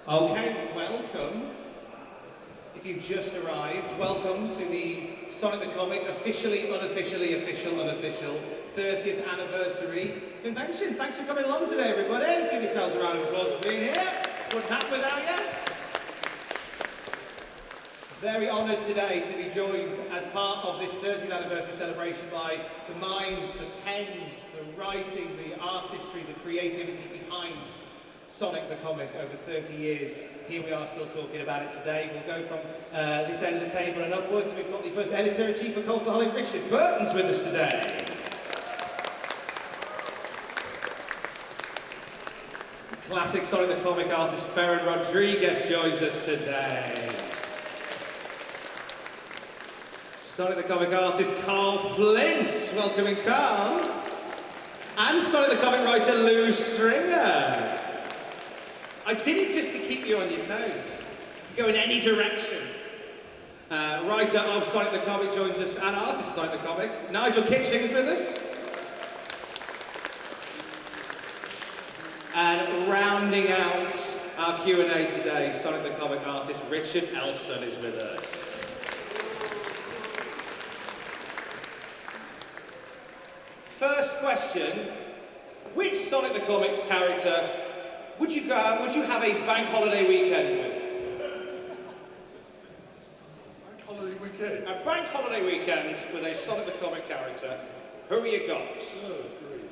Okay, welcome. If you've just arrived, welcome to the Sonic the Comic officially, unofficially, official, unofficial 30th anniversary convention. Thanks for coming along today, everybody. Give yourselves a round of applause for being here. Wouldn't happen without you. Very honoured today to be joined as part of this 30th anniversary celebration by the minds, the pens, the writing, the artistry, the creativity behind Sonic the Comic over 30 years. Here we are still talking about it today. We'll go from this end of the table and upwards. We've got the first editor-in-chief of Cultaholic, Richard Burton's with us today. Classic Sonic the Comic artist Ferran Rodriguez joins us today. Sonic the Comic artist Carl Flint, welcoming Carl. And Sonic the Comic writer Lou Stringer. I did it just to keep you on your toes. Go in any direction. Writer of Sonic the Comic joins us, and artist of Sonic the Comic, Nigel Kitching is with us. And rounding out our Q&A today, Sonic the Comic artist Richard Elson is with us. First question, which Sonic the Comic character would you have a bank holiday weekend with? Bank holiday weekend? A bank holiday weekend with a Sonic the Comic character. Who you got? Oh, great.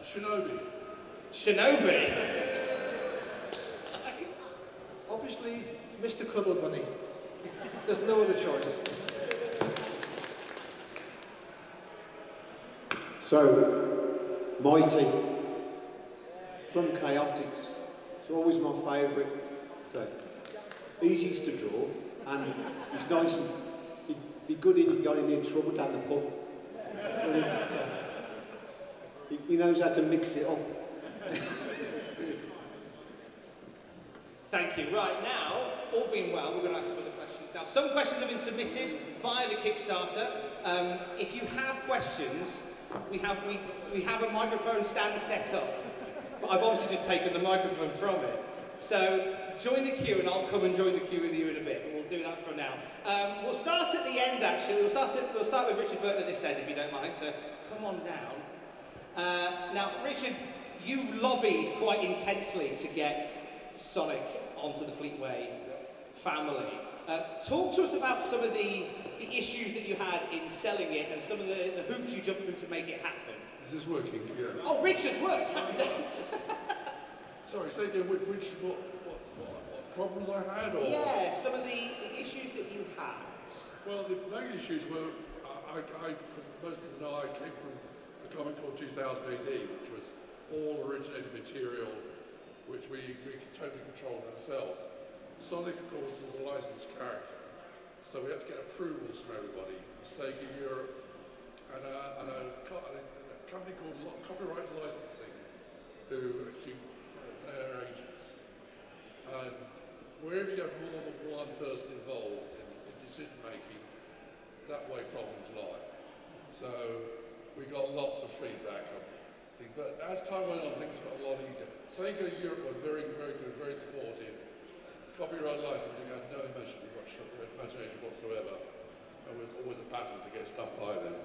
Shinobi. Shinobi? Obviously, Mr. Cuddle Bunny. There's no other choice. So, Mighty from Chaotix. It's always my favourite. So, easiest to draw, and he's nice and he'd be good if you got in trouble down the pub. So, he knows how to mix it up. Thank you. Right, now, all being well, we're going to ask some other questions. Now, some questions have been submitted via the Kickstarter. If you have questions, we have a microphone stand set up. But I've obviously just taken the microphone from it. So join the queue and I'll come and join the queue with you in a bit. But we'll do that for now. We'll start at the end actually. We'll start with Richard Burton at this end if you don't mind. So come on down. Now Richard, you lobbied quite intensely to get Sonic onto the Fleetway family. Talk to us about some of the issues that you had in selling it and some of the hoops you jumped through to make it happen. Is this working? Yeah. Oh, Richard's worked, happy days. Sorry, say again, what problems I had? Or? Yeah, some of the issues that you had. Well, the main issues were, as most people know, I came from a comic called 2000 AD, which was all originated material, which we totally controlled ourselves. Sonic, of course, is a licensed character, so we had to get approvals from everybody, from Sega Europe, and a company called Copyright Licensing, who actually they're agents. And wherever you have more than one person involved in decision making, that way problems lie. So we got lots of feedback on things, but as time went on, things got a lot easier. Sega Europe were very, very good, very supportive. Copyright licensing had no imagination whatsoever. It was always a battle to get stuff by them.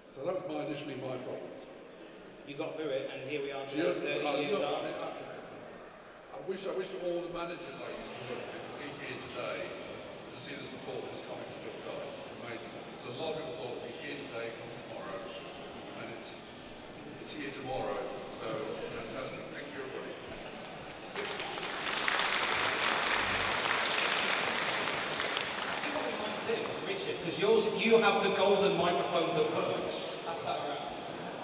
So that was initially my problems. You got through it, and here we are today, Yes, 30 years on. I wish all the managers I used to work with could be here today to see the support this comic still got. It's just amazing. A lot of people thought it'd be here today, come tomorrow, and it's here tomorrow. So fantastic. Thank you, everybody. Richard, because you have the golden microphone that works. Pass that around.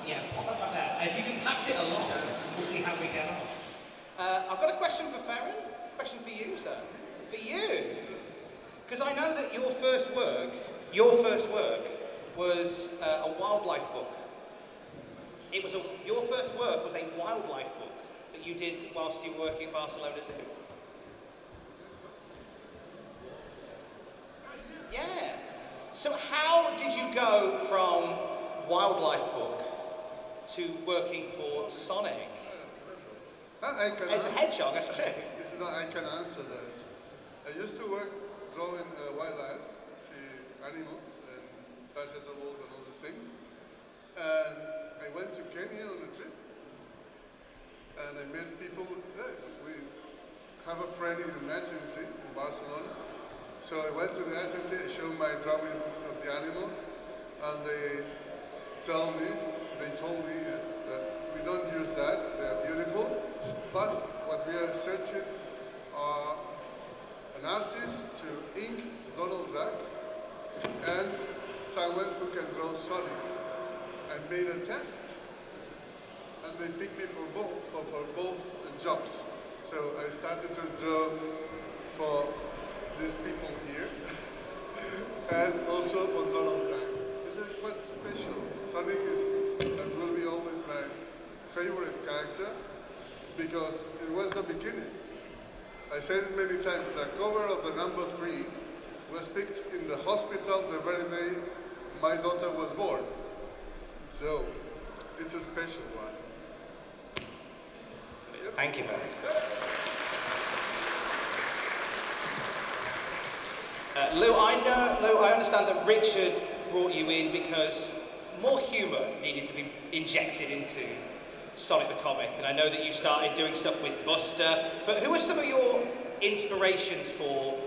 Yeah, pop that back there. If you can pass it along, we'll see how we get on. I've got a question for Ferran. Question for you, sir. For you. Because I know that your first work was a wildlife book. Your first work was a wildlife book that you did whilst you were working at Barcelona Zoo. Yeah. So how did you go from wildlife book to working for Sonic? I can It's a answer. hedgehog, that's true. I can answer that. I used to work drawing wildlife, see animals and vegetables and all these things. And I went to Kenya on a trip. And I met people. We have a friend in an agency in Barcelona. So I went to the agency, I showed my drawings of the animals, and they told me that we don't use that, they're beautiful, but what we are searching are an artist to ink Donald Duck and someone who can draw Sonic. I made a test, and they picked me for both jobs. So I started to draw for these people here, and also on Donald Duck. It's quite special. Sonic is and will be always my favorite character because it was the beginning. I said it many times, the cover of the number 3 was picked in the hospital the very day my daughter was born. So, it's a special one. Thank you, Ferran. Lou, I understand that Richard brought you in because more humour needed to be injected into Sonic the Comic, and I know that you started doing stuff with Buster, but who are some of your inspirations for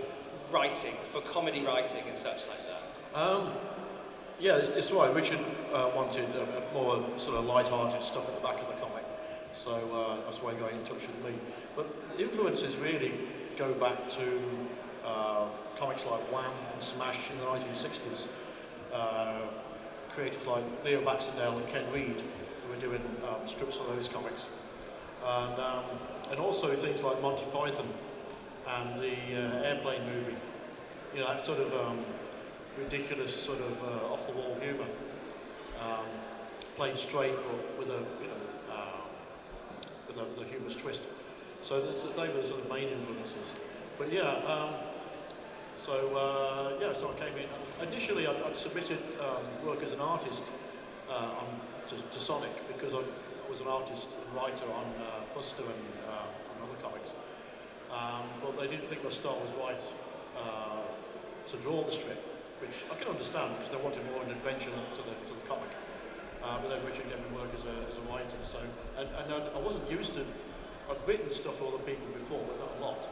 writing, for comedy writing and such like that? Yeah, it's right. Richard wanted more sort of light-hearted stuff at the back of the comic, so that's why he got in touch with me. But the influences really go back to comics like Wham and Smash in the 1960s. Creators like Leo Baxendale and Ken Reed who were doing strips of those comics, and also things like Monty Python and the Airplane movie. You know, that sort of ridiculous sort of off-the-wall humour, played straight but with a with a humorous twist. So they were the sort of main influences. But yeah, so I came in. Initially, I'd submitted work as an artist to Sonic because I was an artist and writer on Buster and on other comics. But they didn't think my style was right to draw the strip, which I can understand because they wanted more an adventure to the comic. But then Richard gave me work as a writer. So and I wasn't used to. I'd written stuff for other people before, but not a lot.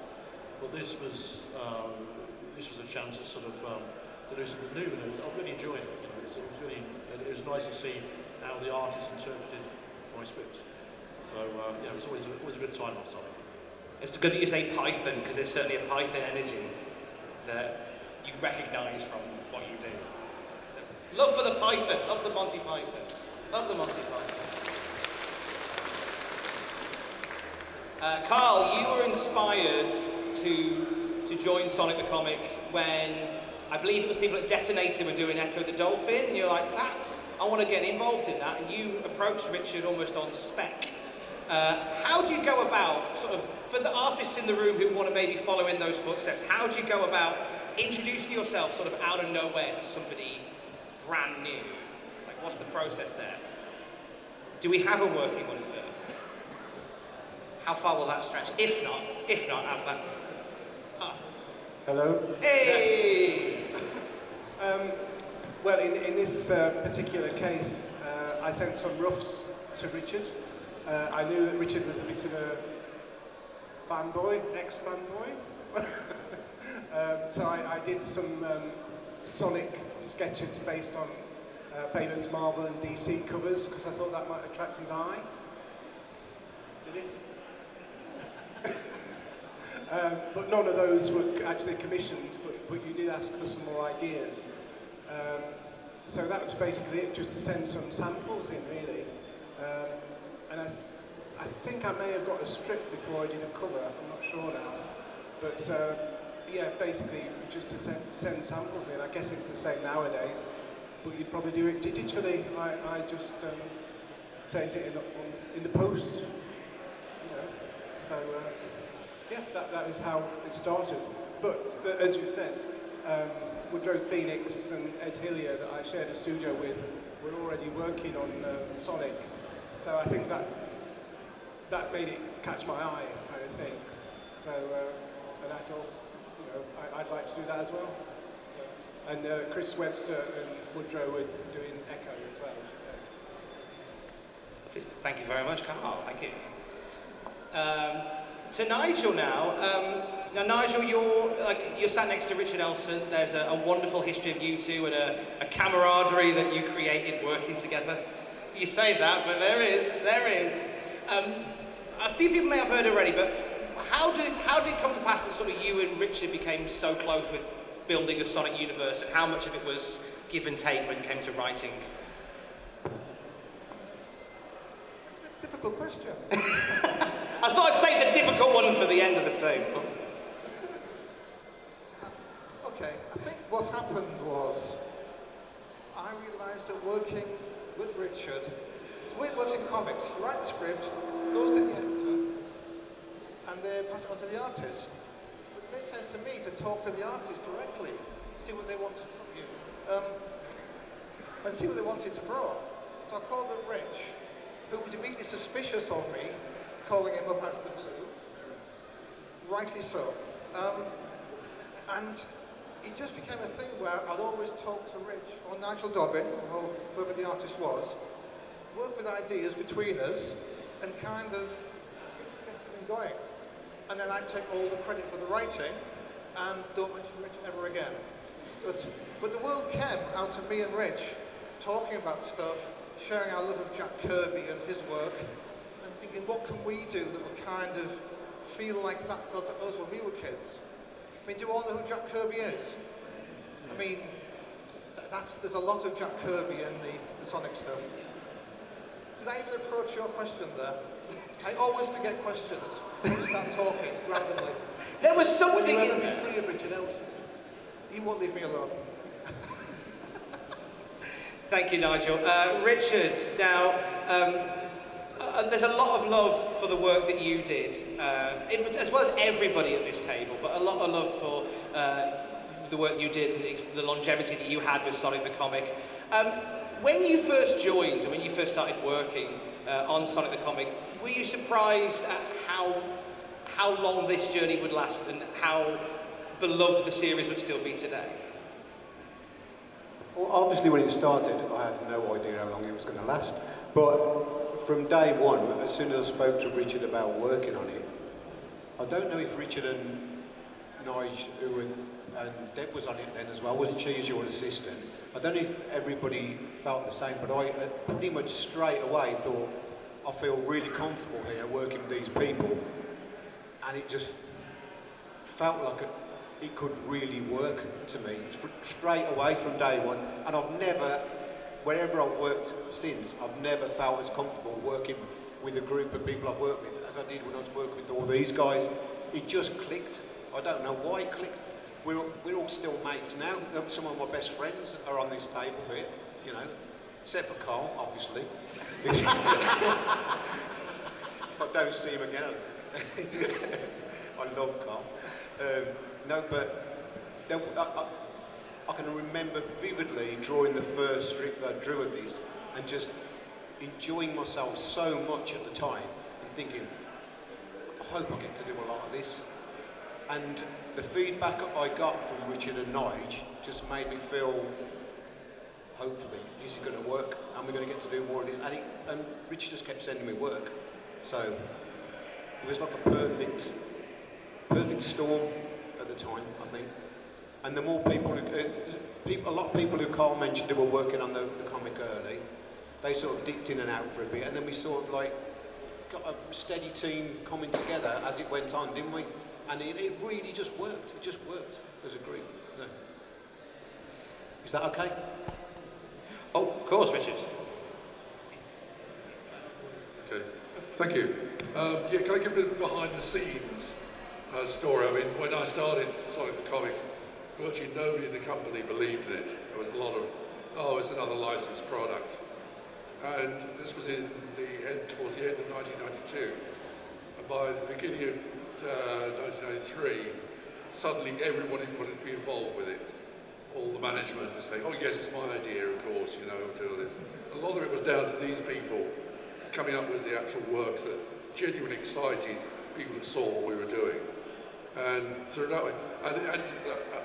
But this was a chance to sort of to do something new, and I really enjoyed it. You know, it was nice to see how the artist interpreted my scripts. So yeah, it was always a good time on Sonic. It's good that you say Python, because there's certainly a Python energy that you recognise from what you do. So, love for the Python, love the Monty Python, love the Monty Python. Carl, you were inspired to join Sonic the Comic when I believe it was people at Detonator were doing Echo the Dolphin, and you're like, I want to get involved in that, and you approached Richard almost on spec. How do you go about, sort of, for the artists in the room who want to maybe follow in those footsteps, how do you go about introducing yourself sort of out of nowhere to somebody brand new? Like, what's the process there? Do we have a working one for? How far will that stretch? If not, have that. Ah. Hello? Hey! Yes. Well, in this particular case, I sent some roughs to Richard. I knew that Richard was a bit of a fanboy, ex-fanboy. So I did some Sonic sketches based on famous Marvel and DC covers, because I thought that might attract his eye. Did it? But none of those were actually commissioned, but you did ask for some more ideas. So that was basically it, just to send some samples in, really. And I think I may have got a strip before I did a cover, I'm not sure now. But yeah, basically just to send samples in. I guess it's the same nowadays, but you'd probably do it digitally. I just sent it in the post, you know. So yeah, that was how it started. But as you said, Woodrow Phoenix and Ed Hillier, that I shared a studio with, were already working on Sonic. So I think that that made it catch my eye, kind of thing. So, and I thought, you know, I'd like to do that as well. So, and Chris Webster and Woodrow were doing Echo as well. So. Thank you very much, Carl. Thank you. To Nigel now. Now, Nigel, you're sat next to Richard Elson. There's a wonderful history of you two and a camaraderie that you created working together. You say that, but there is. A few people may have heard already, but how did it come to pass that sort of you and Richard became so close with building a Sonic universe, and how much of it was give and take when it came to writing? Difficult question. I thought I'd save the difficult one for the end of the table. Okay, I think what happened was I realised that working with Richard, the way it works in comics, you write the script, goes to the editor, and they pass it on to the artist. But it makes sense to me to talk to the artist directly, see what they want to and see what they wanted to draw. So I called up Rich, who was immediately suspicious of me, calling him up out of the blue, rightly so. And it just became a thing where I'd always talk to Rich or Nigel Dobbin, or whoever the artist was, work with ideas between us, and kind of get something going. And then I'd take all the credit for the writing, and don't mention Rich ever again. But the world came out of me and Rich talking about stuff, sharing our love of Jack Kirby and his work, and thinking, what can we do that will kind of feel like that felt to us when we were kids? I mean, do you all know who Jack Kirby is? I mean, there's a lot of Jack Kirby in the Sonic stuff. Did I even approach your question there? I always forget questions when you start talking randomly. There was something Will you in ever be there. free of Richard Elson? He won't leave me alone. Thank you, Nigel. Richard, now, there's a lot of love for the work that you did, as well as everybody at this table, but a lot of love for the work you did and the longevity that you had with Sonic the Comic. When you first joined, and when you first started working on Sonic the Comic, were you surprised at how long this journey would last and how beloved the series would still be today? Well, obviously when it started, I had no idea how long it was going to last. But from day one, as soon as I spoke to Richard about working on it, I don't know if Richard and Nigel and Deb was on it then as well, wasn't she, as your assistant? I don't know if everybody felt the same, but I pretty much straight away thought, I feel really comfortable here working with these people. And it just felt like it could really work to me, straight away from day one. And I've never, wherever I've worked since, I've never felt as comfortable working with a group of people I've worked with as I did when I was working with all these guys. It just clicked. I don't know why it clicked. We're all still mates now. Some of my best friends are on this table here, you know, except for Carl, obviously. If I don't see him again, I love Carl. No, but I can remember vividly drawing the first strip that I drew of this and just enjoying myself so much at the time and thinking, I hope I get to do a lot of this. And the feedback I got from Richard and Nigel just made me feel, hopefully, this is going to work and we're going to get to do more of this. And Richard just kept sending me work. So it was like a perfect storm at the time, I think. And the more people, a lot of people who Carl mentioned who were working on the comic early, they sort of dipped in and out for a bit, and then we sort of like got a steady team coming together as it went on, didn't we? And it really just worked. It just worked as a group. So, is that okay? Oh, of course, Richard. Okay, thank you. Yeah, can I give a bit behind the scenes story? I mean, when I started Sonic the Comic, virtually nobody in the company believed in it. There was a lot of, oh, it's another licensed product. And this was towards the end of 1992. And by the beginning of 1993, suddenly everybody wanted to be involved with it. All the management was saying, oh yes, it's my idea, of course, you know, do this. A lot of it was down to these people coming up with the actual work that genuinely excited people that saw what we were doing. And threw it that way. And at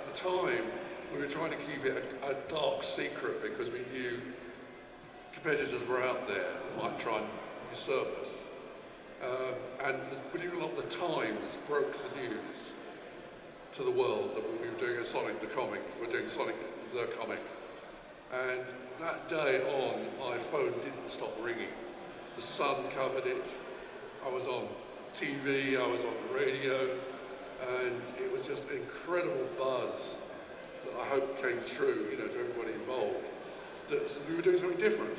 the time, we were trying to keep it a dark secret because we knew competitors were out there that might try and usurp us. Believe it or not, the Times broke the news to the world that we were doing a Sonic the Comic. We're doing Sonic the Comic. And that day on, my phone didn't stop ringing. The Sun covered it. I was on TV, I was on radio, and it was just an incredible buzz that I hope came through, you know, to everybody involved, that we were doing something different.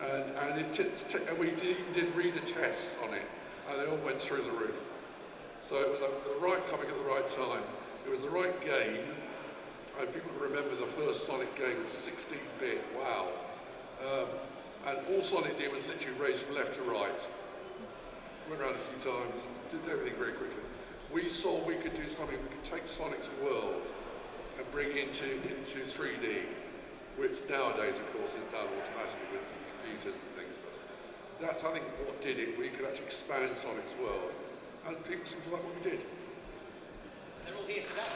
And we even did reader tests on it, and they all went through the roof. So it was the right comic at the right time. It was the right game. And people remember the first Sonic game was 16-bit, wow. And all Sonic did was literally race from left to right. Went around a few times, did everything very quickly. We saw we could do something, we could take Sonic's world and bring it into 3D, which nowadays, of course, is done automatically with computers and things. But that's, I think, what did it. We could actually expand Sonic's world. And people seem to like what we did. They're all here today.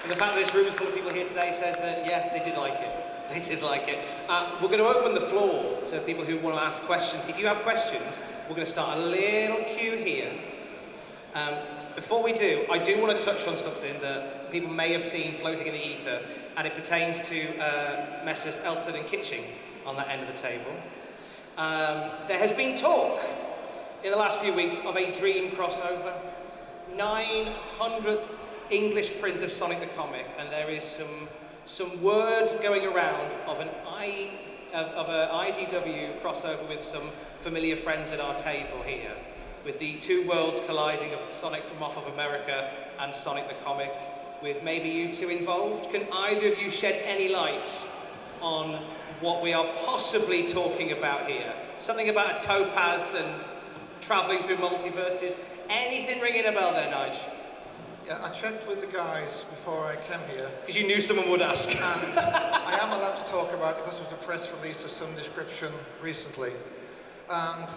And the fact that this room is full of people here today says that, yeah, they did like it. They did like it. We're going to open the floor to people who want to ask questions. If you have questions, we're going to start a little queue here. Before we do, I do want to touch on something that people may have seen floating in the ether, and it pertains to Messrs. Elson and Kitching on that end of the table. There has been talk in the last few weeks of a dream crossover. 900th English print of Sonic the Comic, and there is some word going around of an IDW crossover with some familiar friends at our table here, with the two worlds colliding of Sonic from off of America and Sonic the Comic, with maybe you two involved. Can either of you shed any light on what we are possibly talking about here? Something about a topaz and travelling through multiverses. Anything ringing a bell there, Nige? Yeah, I checked with the guys before I came here. Because you knew someone would ask. And I am allowed to talk about it because of the press release of some description recently. And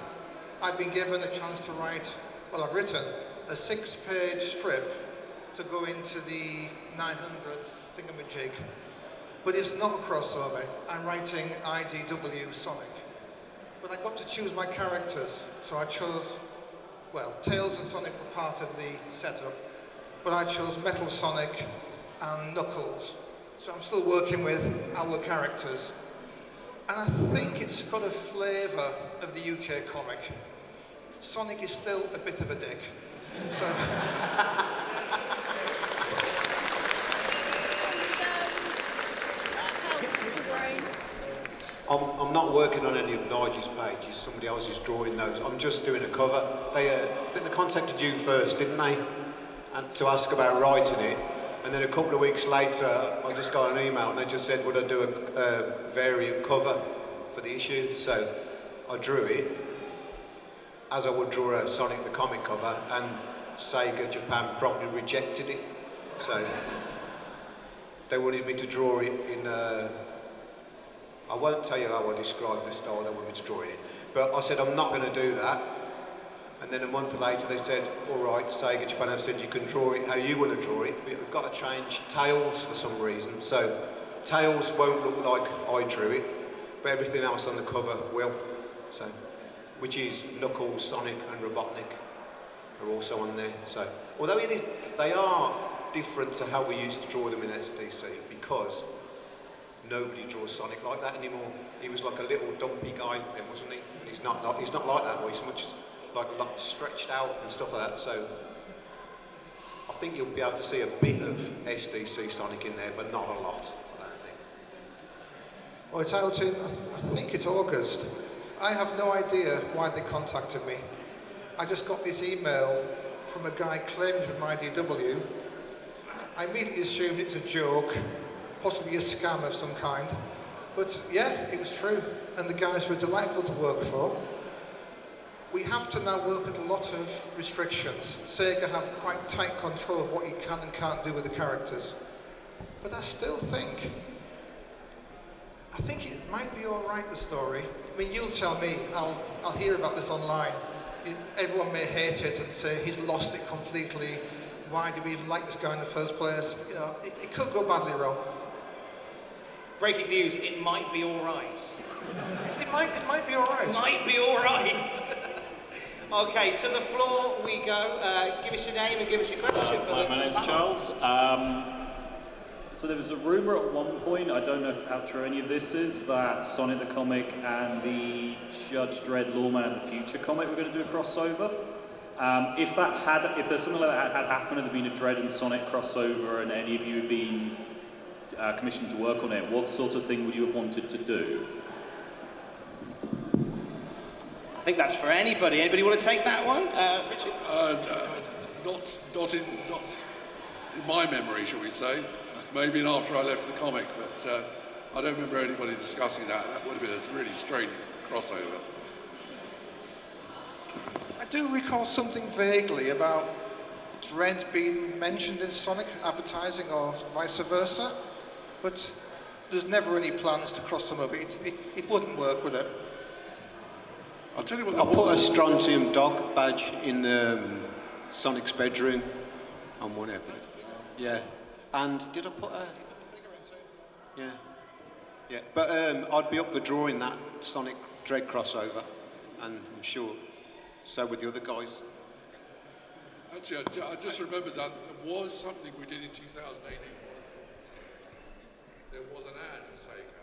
I've been given a chance to write, well, I've written a 6-page strip to go into the 900th thingamajig. But it's not a crossover. I'm writing IDW Sonic. But I got to choose my characters. So I chose, well, Tails and Sonic were part of the setup. But I chose Metal Sonic and Knuckles. So I'm still working with our characters. And I think it's got a flavour of the UK comic. Sonic is still a bit of a dick. So I'm not working on any of Nigel's pages, somebody else is drawing those. I'm just doing a cover. I think they contacted you first, didn't they? And to ask about writing it. And then a couple of weeks later, I just got an email and they just said, would I do a variant cover for the issue? So I drew it, as I would draw a Sonic the Comic cover, and Sega Japan promptly rejected it. So they wanted me to draw it in I won't tell you how I described the style they wanted me to draw it in, but I said I'm not going to do that. And then a month later they said, all right, Sega Japan have said you can draw it how you want to draw it, but we've got to change Tails for some reason. So Tails won't look like I drew it, but everything else on the cover will. So, which is Knuckles, Sonic and Robotnik are also on there. So, although they are different to how we used to draw them in SDC, because nobody draws Sonic like that anymore. He was like a little dumpy guy then, wasn't he? And he's not like that anymore. He's much like stretched out and stuff like that. So I think you'll be able to see a bit of SDC Sonic in there, but not a lot, I don't think. Well, it's out in, I think it's August. I have no idea why they contacted me. I just got this email from a guy claiming to be my IDW. I immediately assumed it's a joke, possibly a scam of some kind. But yeah, it was true. And the guys were delightful to work for. We have to now work with a lot of restrictions. Sega have quite tight control of what you can and can't do with the characters. But I still think, I think it might be all right, the story. I mean, you'll tell me, I'll hear about this online. Everyone may hate it and say he's lost it completely. Why do we even like this guy in the first place? You know, it could go badly wrong. Breaking news, it might be all right. It might be all right. Might be all right. Okay, to the floor we go. Give us your name and give us your question. My name's Charles. So there was a rumour at one point, I don't know how true any of this is, that Sonic the Comic and the Judge Dredd Lawman and the Future comic were going to do a crossover. If there's something like that had happened, and there'd been a Dredd and Sonic crossover, and any of you had been commissioned to work on it, what sort of thing would you have wanted to do? I think that's for anybody. Anybody want to take that one? Richard? Not in my memory, shall we say. Maybe after I left the comic, but I don't remember anybody discussing that. That would have been a really strange crossover. I do recall something vaguely about Dredd being mentioned in Sonic advertising or vice versa, but there's never any plans to cross them over. It wouldn't work, would it? I'll tell you what. I put a strontium dog badge in Sonic's bedroom on one episode. Yeah. And did I put a... Yeah. Yeah. But I'd be up for drawing that Sonic Dredd crossover, and I'm sure so with the other guys. Actually, I just remembered that there was something we did in 2018. There was an ad for Sega.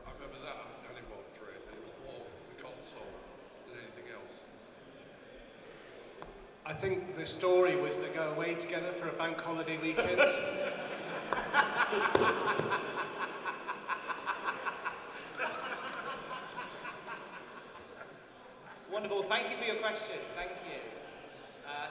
I remember that involved Dredd, and it was more for the console than anything else. I think the story was they go away together for a bank holiday weekend. Wonderful. Thank you for your question. Thank you.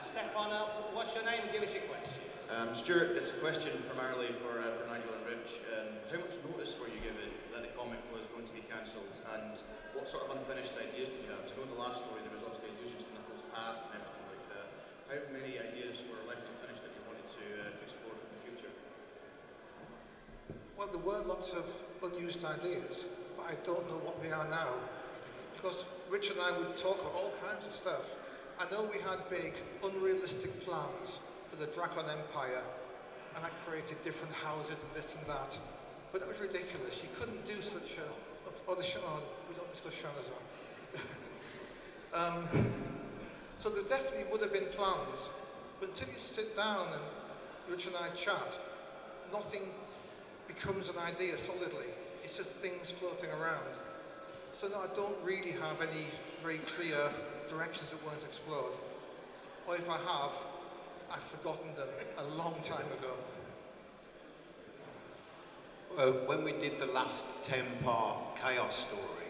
Step on up. What's your name? Give us your question. Stuart, it's a question primarily for Nigel and Rich. How much notice were you given that the comic was going to be cancelled, and what sort of unfinished ideas did you have? So in the last story there was obviously allusions to Nichols' past and everything like that. How many ideas were left unfinished that you wanted to explore in the future? Well, there were lots of unused ideas, but I don't know what they are now. Because Rich and I would talk about all kinds of stuff. I know we had big, unrealistic plans for the Dracon Empire, and I created different houses and this and that. But that was ridiculous. You couldn't do such a... Oh, we don't discuss Shannazar. So there definitely would have been plans, but until you sit down and Rich and I chat, nothing becomes an idea solidly. It's just things floating around. So no, I don't really have any very clear directions that weren't explored. Or if I have, I've forgotten them a long time ago. When we did the last 10-part Chaos story,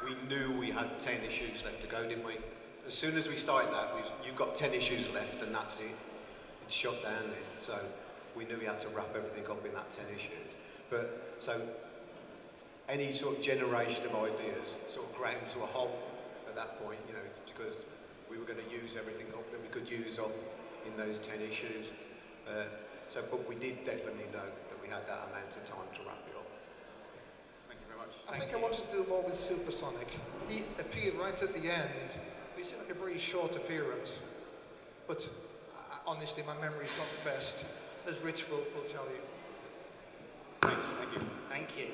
we knew we had 10 issues left to go, didn't we? As soon as we started that, you've got 10 issues left and that's it. It's shut down then. So we knew we had to wrap everything up in that 10 issues. But so any sort of generation of ideas sort of ground to a halt at that point, you know, because we were going to use everything up that we could use up in those 10 issues. But we did definitely know that we had that amount of time to wrap it up. Thank you very much. I think I wanted to do more with Supersonic. He appeared right at the end. It seemed like a very short appearance. But honestly, my memory is not the best, as Rich will tell you. Thanks. Thank you. Thank you.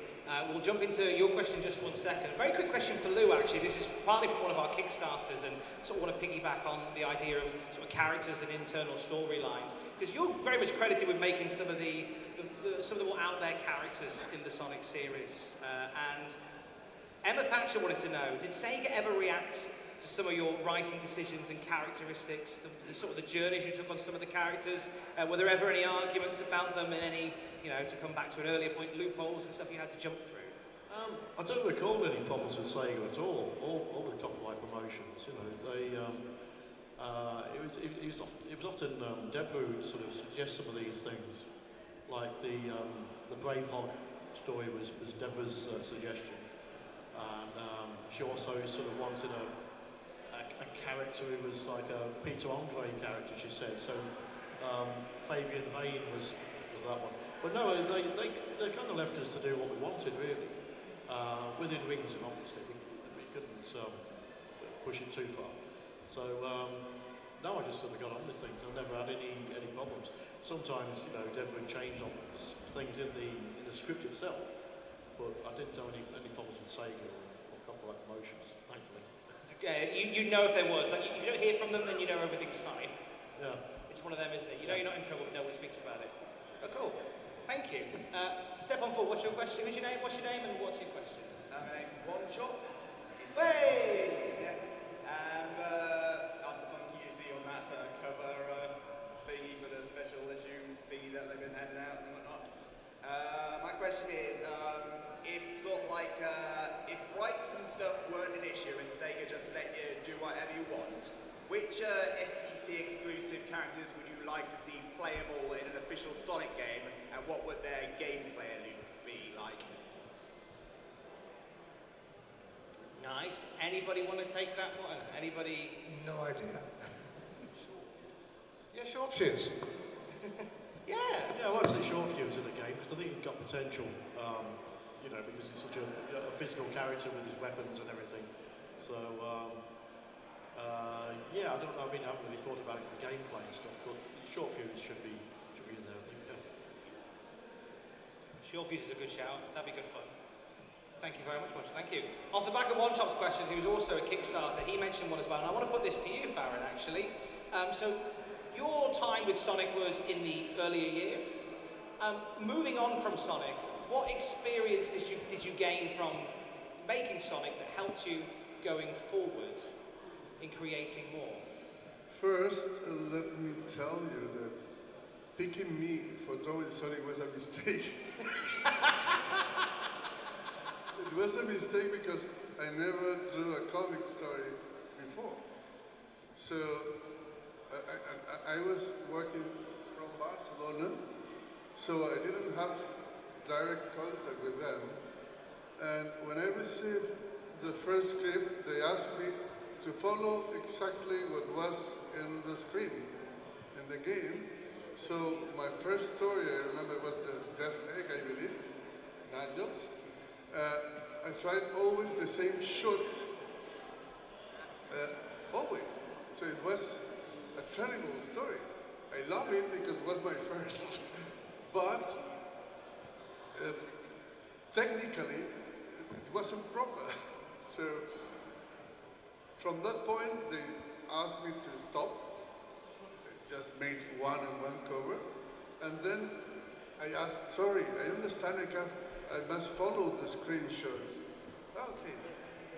We'll jump into your question in just 1 second. A very quick question for Lou, actually. This is partly from one of our Kickstarters, and sort of want to piggyback on the idea of sort of characters and internal storylines, because you're very much credited with making some of the more out there characters in the Sonic series. And Emma Thatcher wanted to know, did Sega ever react to some of your writing decisions and characteristics, the sort of the journeys you took on some of the characters? Were there ever any arguments about them, and any, you know, to come back to an earlier point, loopholes and stuff you had to jump through? I don't recall any problems with Sega at all, or with Cultaholic Promotions. You know, they it was often Deborah who sort of suggests some of these things, like the Braveheart story was Deborah's suggestion, and she also sort of wanted a character who was like a Peter Andre character, she said. So Fabian Vane was because of that one. But no, they kind of left us to do what we wanted, really. Within reason, obviously. We couldn't push it too far. So, no, I just sort of got on with things. I've never had any problems. Sometimes, you know, Deb would change on things in the script itself, but I didn't have any problems with Sega or Cultaholic Promotions, thankfully. You know if there was. Like, if you don't hear from them, then you know everything's fine. Yeah. It's one of them, isn't it? You know you're not in trouble if no one speaks about it. Oh, cool. Thank you. Step on forward. What's your question? Who's your name? What's your name? And what's your question? My name's One Chop. Hey! Yeah. And I'm the monkey you see on that cover thingy for the special issue thingy that they've been handing out and whatnot. My question is, if sort of like, if rights and stuff weren't an issue and Sega just let you do whatever you want, which STC exclusive characters would you like to see playable in an official Sonic game, and what would their gameplay loop be like? Nice. Anybody want to take that one? Anybody? No idea. Yeah, short fuse. Yeah. Yeah, I like to see short fuse in a game because I think it's got potential. You know, because he's such a physical character with his weapons and everything. So, yeah, I don't know. I mean, I haven't really thought about it for the gameplay and stuff, but short fuse should be in there, I think. Yeah. Short fuse is a good shout. That'd be good fun. Thank you very much, Roger. Thank you. Off the back of One Chop's question, who's also a Kickstarter, he mentioned one as well, and I want to put this to you, Ferran, actually. So, your time with Sonic was in the earlier years. Moving on from Sonic, what experience did you gain from making Sonic that helped you going forward in creating more? First, let me tell you that picking me for drawing Sonic was a mistake. It was a mistake because I never drew a comic story before. So I was working from Barcelona, so I didn't have direct contact with them. And when I received the first script, they asked me to follow exactly what was in the screen, in the game. So my first story, I remember, was the Death Egg, I believe, Nigel's. I tried always the same shot, always. So it was a terrible story. I love it because it was my first. But technically, it wasn't proper. So from that point, they asked me to stop. They just made one cover. And then I asked, sorry, I understand I must follow the screenshots. Okay,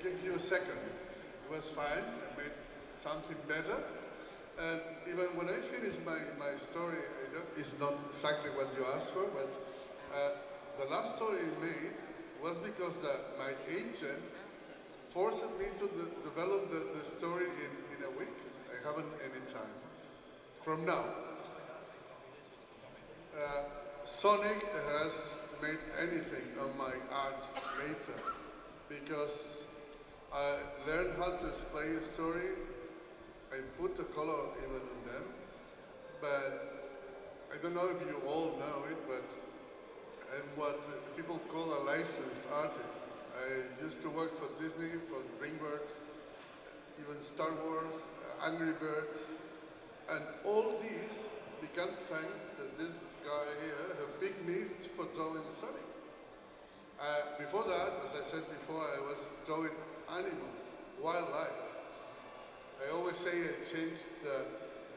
give you a second. It was fine, I made something better. And even when I finished my story, it's not exactly what you asked for, but the last story I made was because my agent forced me to develop the story in a week. I haven't any time. From now, Sonic has made anything on my art later because I learned how to explain a story. I put the color even in them, but I don't know if you all know it, but I'm what people call a licensed artist. I used to work for Disney, for DreamWorks, even Star Wars, Angry Birds, and all these began thanks to this guy here who picked me for drawing Sonic. Before that, as I said before, I was drawing animals, wildlife. I always say I changed the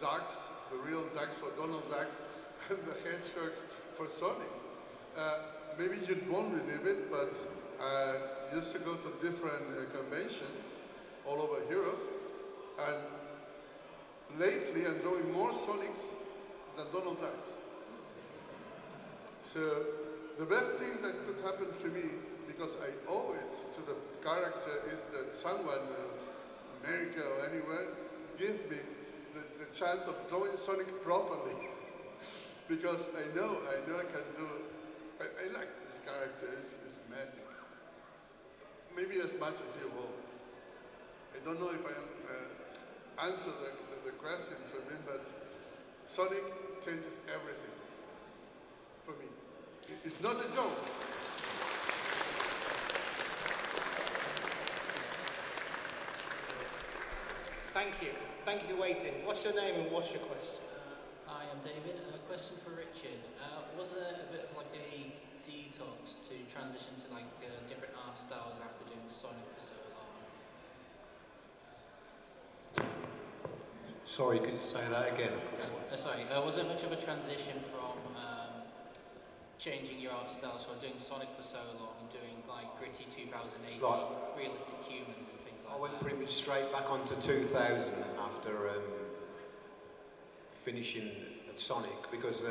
ducks, the real ducks for Donald Duck, and the hedgehog for Sonic. Maybe you won't believe it, but I used to go to different conventions all over Europe, and lately I'm drawing more Sonics than Donald Ducks. So the best thing that could happen to me, because I owe it to the character, is that someone of America or anywhere give me the chance of drawing Sonic properly. Because I know I can do, I like this character, it's magic. Maybe as much as you all. I don't know if I answer the question for me, but Sonic changes everything. It's not a joke. Thank you. Thank you for waiting. What's your name and what's your question? Hi, I'm David. A question for Richard. Was there a bit of like a detox to transition to like different art styles after doing Sonic for so long? Sorry, could you say that again? Sorry, was there much of a transition from changing your art styles from doing Sonic for so long and doing like gritty 2080 realistic humans and things like that? I went pretty much straight back onto 2000 after finishing at Sonic, because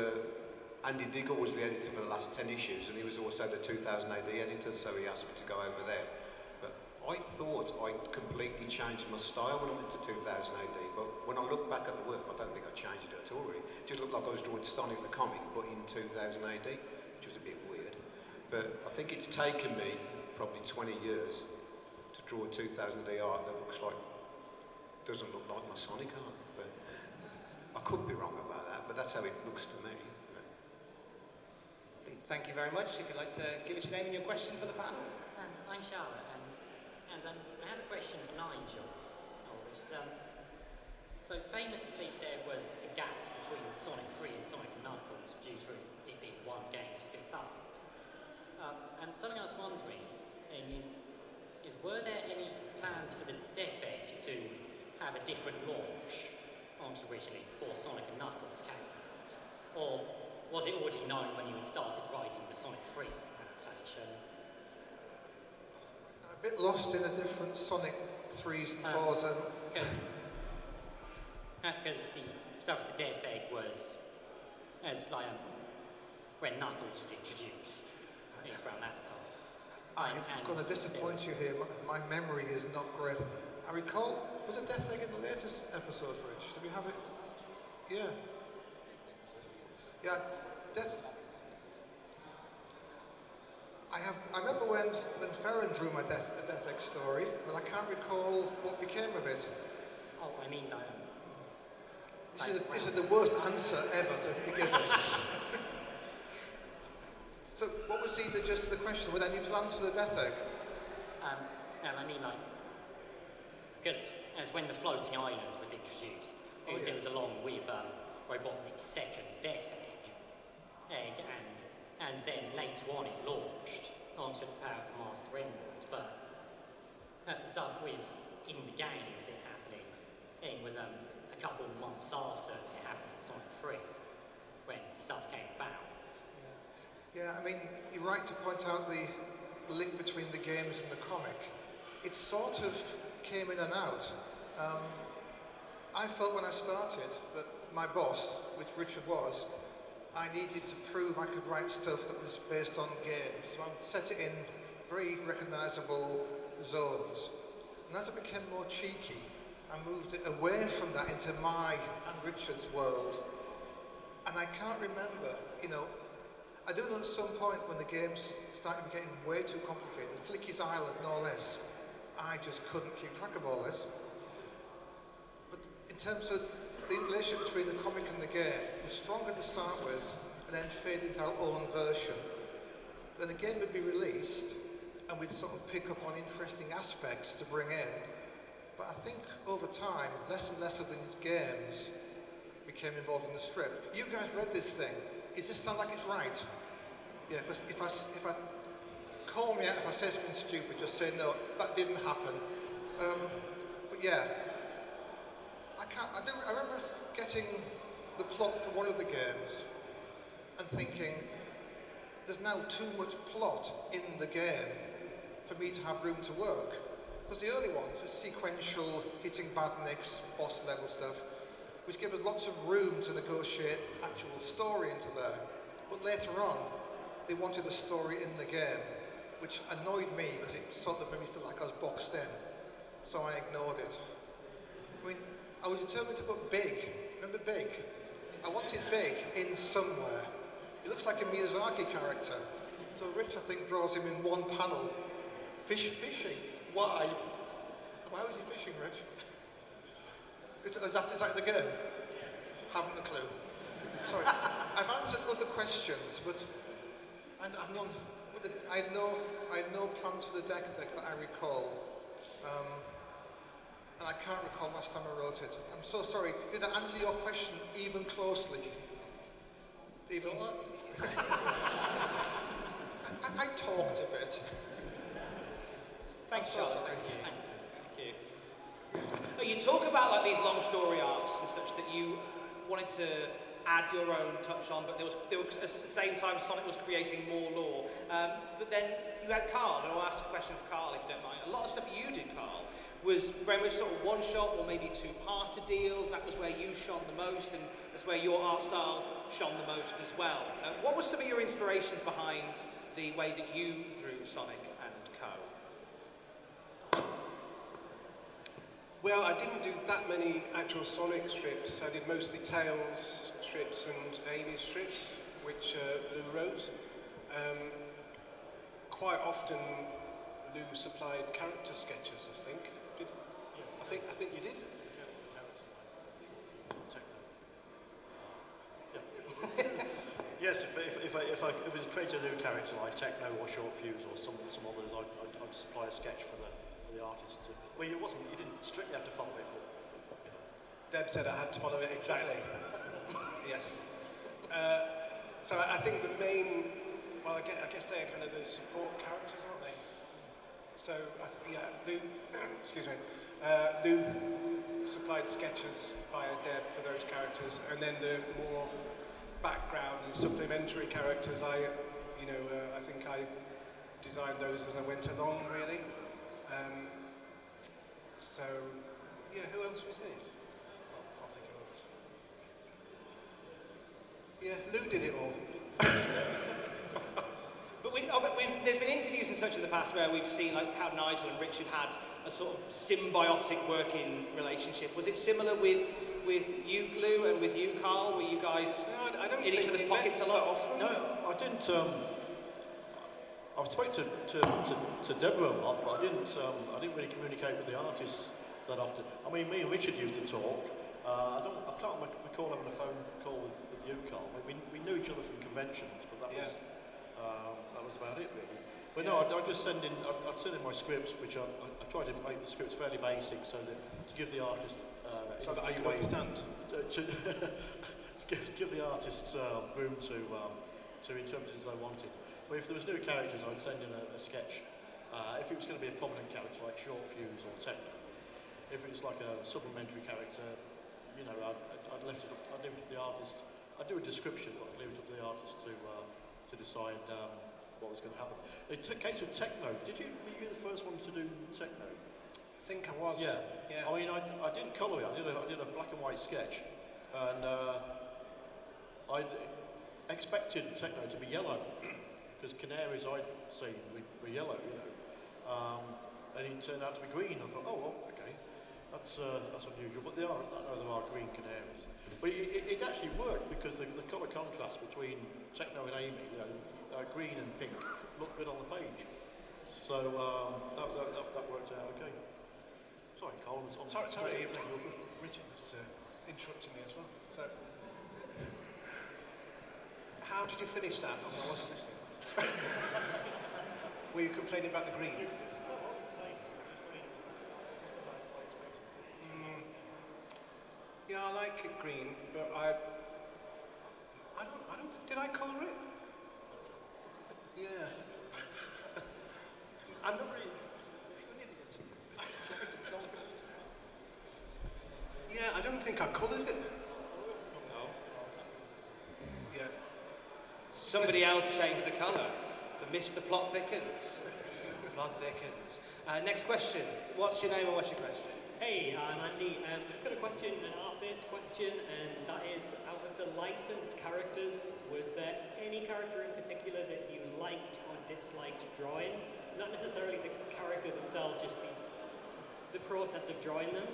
Andy Diggle was the editor for the last 10 issues, and he was also the 2000 AD editor, so he asked me to go over there. But I thought I'd completely changed my style when I went to 2000 AD, but when I look back at the work, I don't think I changed it at all, really. It just looked like I was drawing Sonic the comic, but in 2000 AD, which was a bit weird. But I think it's taken me probably 20 years to draw a 2000 AD art that doesn't look like my Sonic art. But I could be wrong about that, but that's how it looks to me. Thank you very much. If you'd like to give us your name and your question for the panel. I'm Charlotte, and I have a question for Nigel. So famously, there was a gap between Sonic 3 and Sonic & Knuckles due to it being one game split up. And something I was wondering is were there any plans for the Death Egg to have a different launch originally before Sonic & Knuckles came out? Or was it already known when you had started writing the Sonic 3 adaptation? I'm a bit lost in the different Sonic 3s and 4s. Because the stuff with the Death Egg was as like when Knuckles was introduced. It's around that time. I'm going to disappoint you here. My memory is not great. I recall, was it Death Egg in the latest episodes, Rich? Did we have it? Yeah. Yeah, I remember when Ferran drew my Death Egg story, but I can't recall what became of it. Oh, I mean, this is the worst answer ever to be given. So, what was the question? Were there any plans for the Death Egg? I mean, because as when the floating island was introduced, it was along with Robotnik's second Death Egg, and then later on it launched onto the Power of the Master Emerald. But the stuff in the games it was a couple of months after it happened in Sonic 3 when stuff came about. Yeah, I mean, you're right to point out the link between the games and the comic. It sort of came in and out. I felt when I started that my boss, which Richard was, I needed to prove I could write stuff that was based on games. So I set it in very recognisable zones. And as it became more cheeky, I moved it away from that into my and Richard's world. And I can't remember, I do know at some point when the games started getting way too complicated, Flicky's Island no less, I just couldn't keep track of all this. But in terms of the relation between the comic and the game, it was stronger to start with and then fade into our own version. Then the game would be released and we'd sort of pick up on interesting aspects to bring in. But I think over time, less and less of the games became involved in the strip. You guys read this thing. Does this sound like it's right? Yeah, because if I call me out if I say something stupid, just say no, that didn't happen. But yeah, I remember getting the plot for one of the games and thinking, there's now too much plot in the game for me to have room to work. Because the early ones were sequential, hitting badniks, boss level stuff, which gave us lots of room to negotiate actual story into there. But later on, they wanted a story in the game, which annoyed me because it sort of made me feel like I was boxed in. So I ignored it. I mean, I was determined to put Big. Remember Big? I wanted Big in somewhere. He looks like a Miyazaki character. So Rich, I think, draws him in one panel. Fishing? Why? Why was he fishing, Rich? Is that the game? Haven't a clue. Sorry. I've answered other questions, but And I had no plans for the deck that I recall. And I can't recall last time I wrote it. I'm so sorry. Did I answer your question even closely? Even. I talked a bit. Thanks, I'm so Charlotte. sorry. Thank you. You talk about like these long story arcs and such that you wanted to add your own touch on, but there was at the same time Sonic was creating more lore. But then you had Carl, and I'll ask a question of Carl if you don't mind. A lot of stuff you did, Carl, was very much sort of one-shot or maybe two-parter deals. That was where you shone the most, and that's where your art style shone the most as well. What were some of your inspirations behind the way that you drew Sonic and Co? Well, I didn't do that many actual Sonic strips. I did mostly Tails strips and Amy strips, which Lou wrote. Quite often, Lou supplied character sketches, I think. I think you did. Yes, if I was creating a new character like Techno or Short Fuse or some others, I'd supply a sketch for the artist. Well, you didn't strictly have to follow it, but you know. Deb said I had to follow it exactly. Yes. So I think the main, well, I guess they're kind of the support characters, aren't they? So Lou, excuse me, Lou supplied sketches via Deb for those characters, and then the more background and supplementary characters, I think I designed those as I went along, really. So, yeah, who else was it? I can't think who else. Yeah, Lou did it all. But there's been interviews and such in the past where we've seen like how Nigel and Richard had a sort of symbiotic working relationship. Was it similar with you, Lou, and with you, Carl? Were you guys in each other's pockets a lot? No, I didn't. I spoke to Deborah a lot, but I didn't really communicate with the artists that often. I mean, me and Richard used to talk. I can't recall having a phone call with you, Carl. We knew each other from conventions, but that was about it, really. But no, I'd just send in. I'd send in my scripts, which I try to make the scripts fairly basic, so that to give the artist so that I can understand. To give the artists room to interpret it as they wanted. But if there was new characters, I'd send in a sketch. If it was going to be a prominent character like Short Fuse or Techno, if it was like a supplementary character, you know, I'd leave it up to the artist. I'd do a description, but I'd leave it up to the artist to decide what was going to happen. In the case of Techno, were you the first one to do Techno? I think I was. Yeah. I mean, I didn't colour it. I did a black and white sketch, and I expected Techno to be yellow because canaries I'd seen were yellow, you know, and it turned out to be green. I thought, oh well, okay, that's unusual. But there are green canaries. But it actually worked because the colour contrast between Techno and Amy, you know, green and pink, looked good on the page. So that worked out okay. Sorry, Colin. Sorry, Richard was interrupting me as well. So, how did you finish that? I wasn't listening. Were you complaining about the green? Yeah, I like it green, but I don't. Did I colour it? Yeah. I'm not really. Yeah, I don't think I coloured it. No. Yeah. Somebody else changed the colour. The plot thickens. The plot thickens. Next question. What's your name and what's your question? Hey, I'm Andy. I've just got a question, an art-based question, and that is, out of the licensed characters, was there any character in particular that you liked or disliked drawing? Not necessarily the character themselves, just the process of drawing them.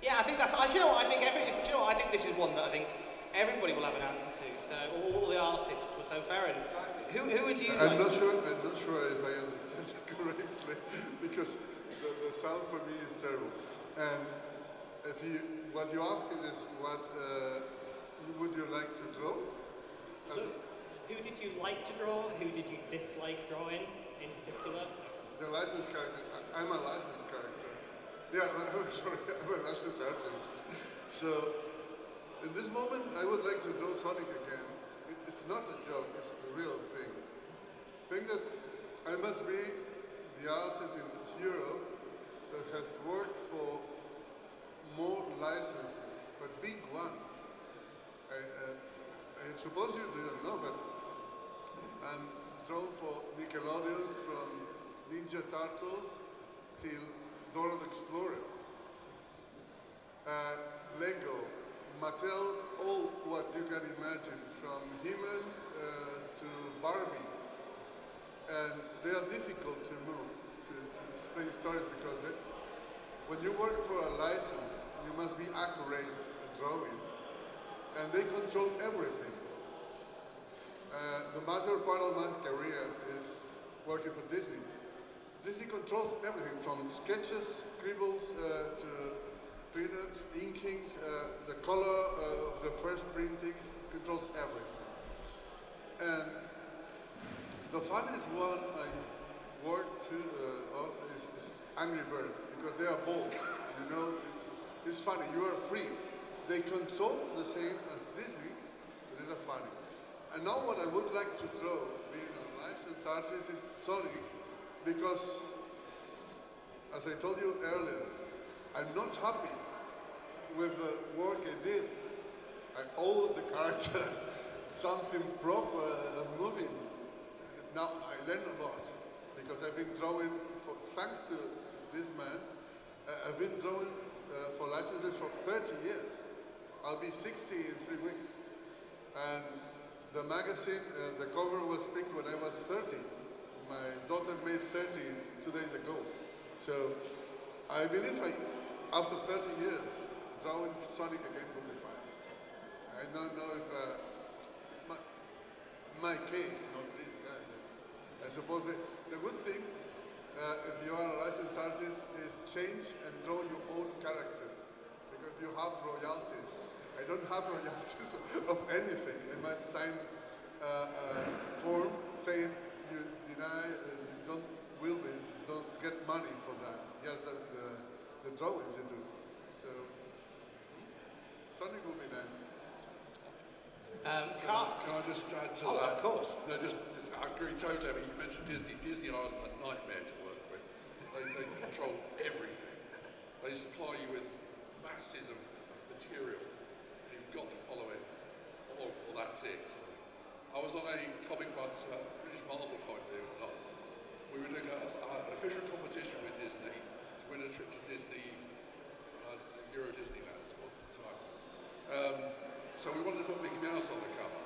Yeah, I think that's. Do you know what? I think this is one that I think everybody will have an answer to. So all the artists. So Ferran, who would you? I'm not sure if I understand it correctly because the sound for me is terrible. And what you ask is what would you like to draw? did you like to draw? Who did you dislike drawing in particular? The licensed character. I'm a licensed character. Yeah, sorry, I'm a licensed artist. So, in this moment, I would like to draw Sonic again. It's not a joke, it's a real thing. Think that I must be the artist in Europe that has worked for more licenses, but big ones. I suppose you didn't know, but I'm drawn for Nickelodeon from Ninja Turtles till Dora the Explorer. Lego, Mattel, all what you can imagine, from He-Man to Barbie. And they are difficult to move, to explain stories, because when you work for a license, you must be accurate at drawing. And they control everything. The major part of my career is working for Disney. Disney controls everything from sketches, scribbles, to print-ups, inkings, the color of the first printing, controls everything. And the funniest one I worked on is Angry Birds, because they are balls, you know, it's funny, you are free. They control the same as Disney, but they are funny. And now what I would like to draw, being a licensed artist, is Sonic, because, as I told you earlier, I'm not happy with the work I did. I owe the character something proper, moving. Now I learned a lot, because I've been drawing, thanks to this man, I've been drawing for licenses for 30 years. I'll be 60 in 3 weeks. And the magazine, the cover was picked when I was 30. My daughter made 30 2 days ago. So I believe after 30 years, drawing Sonic again will be fine. I don't know if it's my case, not this guys. I suppose the good thing, if you are a licensed artist, is change and draw your own characters. Because you have royalties. I don't have royalties of anything. I must sign a form saying you deny, you don't get money for that. Just the drawings you do. So, Sonic will be nice. Can I just add to that? Of course. No, just I agree totally. I mean, you mentioned Disney. Disney are a nightmare to work with. They control everything. They supply you with masses of material. You've got to follow it, or that's it. So, I was on a comic once, British Marvel comic, believe it or not. We were doing an official competition with Disney to win a trip to Disney, Euro Disneyland, it was at the time. So we wanted to put Mickey Mouse on the cover.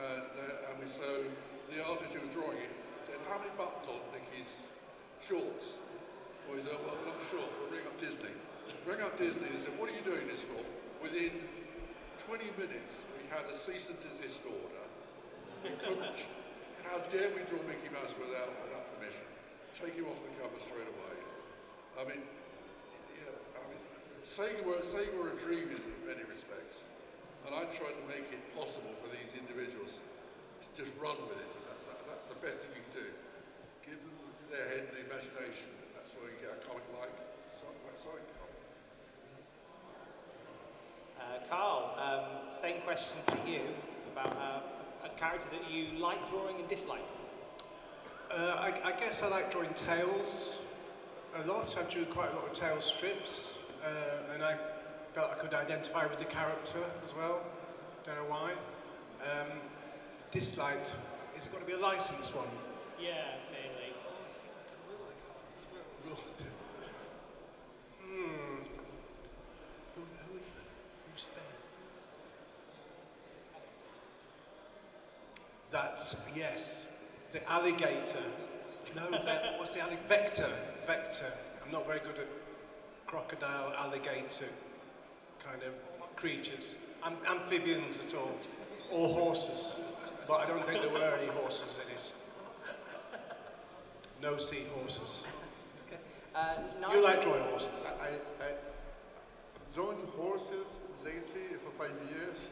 And so the artist who was drawing it said, how many buttons on Mickey's shorts? Well, he said, well, we're not sure, we'll ring up Disney. Ring up Disney and said, what are you doing this for? Within 20 minutes, we had a cease and desist order. We couldn't, how dare we draw Mickey Mouse without permission? Take him off the cover straight away. I mean, Sega were a dream in many respects. And I tried to make it possible for these individuals to just run with it. That's the best thing you can do. Give them their head and the imagination. That's why you get a comic like Sonic. Carl, same question to you about a character that you like drawing and dislike. I guess I like drawing Tails a lot. I drew quite a lot of Tails strips, and I felt I could identify with the character as well. Don't know why. Disliked. Is it got to be a licensed one? Yeah, mainly. Who is that? Who's there? That's, yes, the alligator. No, what's the alligator? Vector. I'm not very good at crocodile, alligator kind of creatures. Amphibians at all, or horses. But I don't think there were any horses in it. No seahorses. Okay. You like drawing horses? I drawing horses lately for 5 years.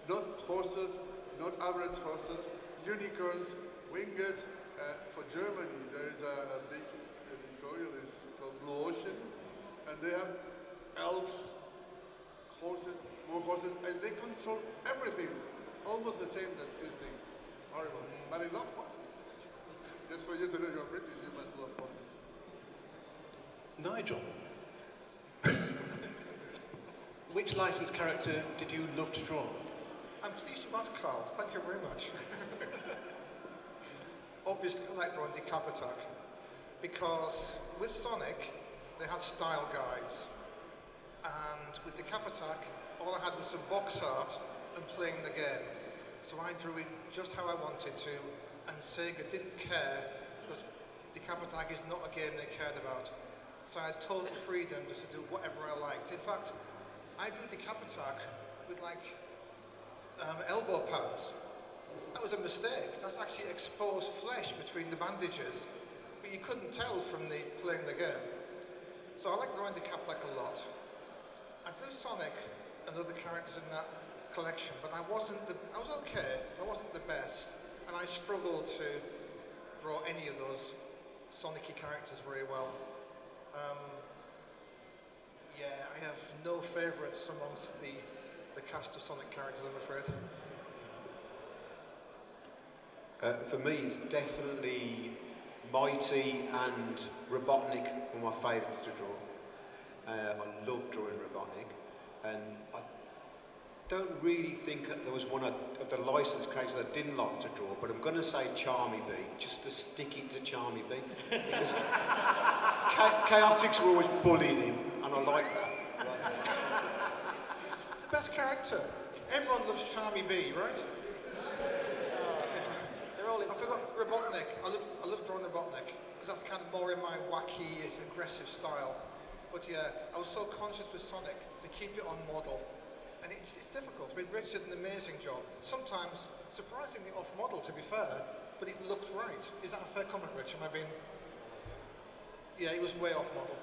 Not horses not average horses, unicorns, winged. For Germany, there is a big editorial, it's called Blue Ocean, and they have elves, horses, more horses, and they control everything. Almost the same that this thing. It's horrible. But I love horses. Just for you to know you're British, you must love horses. Nigel, which licensed character did you love to draw? I'm pleased you asked, Carl. Thank you very much. Obviously, I like drawing Decapitac because with Sonic, they had style guides. And with Decapitac, all I had was some box art and playing the game. So I drew it just how I wanted to, and Sega didn't care because Decapitac is not a game they cared about. So I had total freedom just to do whatever I liked. In fact, I drew Decapitac with like elbow pads. That was a mistake. That's actually exposed flesh between the bandages, but you couldn't tell from the playing the game. So I like drawing Decapitac a lot. I drew Sonic and other characters in that collection, but I was okay. I wasn't the best, and I struggled to draw any of those Sonic-y characters very well. Yeah, I have no favourites amongst the cast of Sonic characters, I'm afraid. For me, it's definitely Mighty and Robotnik were my favourites to draw. I love drawing Robotnik, and I don't really think that there was one of the licensed characters that I didn't like to draw, but I'm going to say Charmy B, just to stick it to Charmy B, because Chaotix were always bullying him, and I like that. The best character. Everyone loves Charmy B, right? I forgot Robotnik. I love drawing Robotnik because that's kind of more in my wacky, aggressive style. But yeah, I was so conscious with Sonic to keep it on model, and it's difficult. I mean, Rich did an amazing job. Sometimes surprisingly off model, to be fair, but it looked right. Is that a fair comment, Rich? Am I being? Yeah, he was way off model.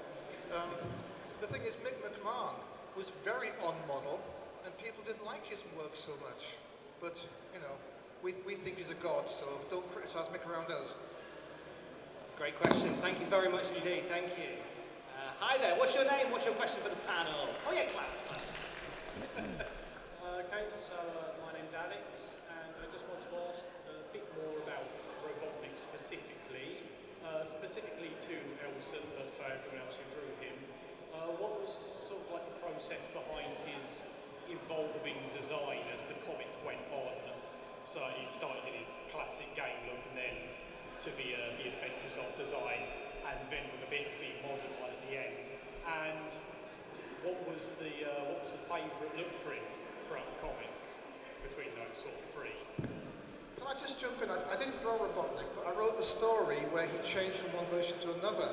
The thing is, Mick McMahon was very on model, and people didn't like his work so much. But you know. We think he's a god, so don't criticise Mick around us. Great question. Thank you very much indeed. Thank you. Hi there. What's your name? What's your question for the panel? Oh yeah, clap. Okay, so my name's Alex, and I just want to ask a bit more about Robotnik specifically, specifically to Elson, but for everyone else who drew him. What was sort of like the process behind his evolving design as the comic went on? So he started in his classic game look, and then to the Adventures of design, and then with a bit of the modern one at the end. And what was the favourite look for him throughout the comic between those sort of three? Can I just jump in? I didn't draw Robotnik, but I wrote the story where he changed from one version to another.